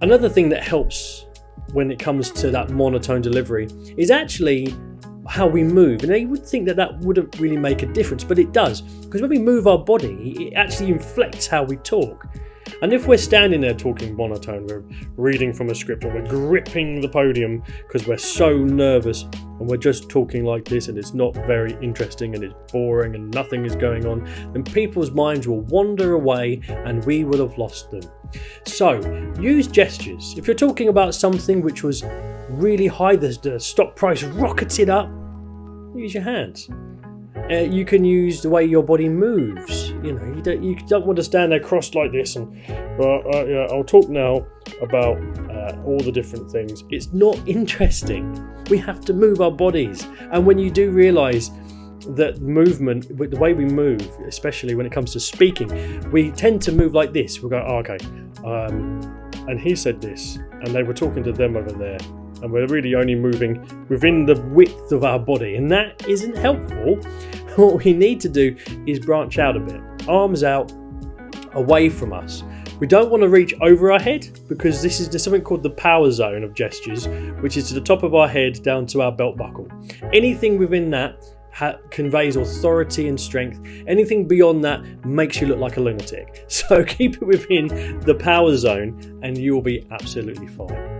Another thing that helps when it comes to that monotone delivery is actually how we move. And you would think that that wouldn't really make a difference, but it does, because when we move our body, it actually inflects how we talk. And if we're standing there talking monotone, we're reading from a script, or we're gripping the podium because we're so nervous, and we're just talking like this, and it's not very interesting, and it's boring, and nothing is going on, then people's minds will wander away, and we will have lost them. So use gestures. If you're talking about something which was really high, the stock price rocketed up, use your hands. You can use the way your body moves. You don't want to stand there crossed like this and I'll talk now about all the different things. It's not interesting. We have to move our bodies, and when you do realise that movement, the way we move, especially when it comes to speaking, we tend to move like this. We'll go, oh, okay, and he said this, and they were talking to them over there, and we're really only moving within the width of our body, and that isn't helpful. What we need to do is branch out a bit, arms out, away from us. We don't want to reach over our head, because there's something called the power zone of gestures, which is to the top of our head down to our belt buckle. Anything within that conveys authority and strength. Anything beyond that makes you look like a lunatic. So keep it within the power zone and you will be absolutely fine.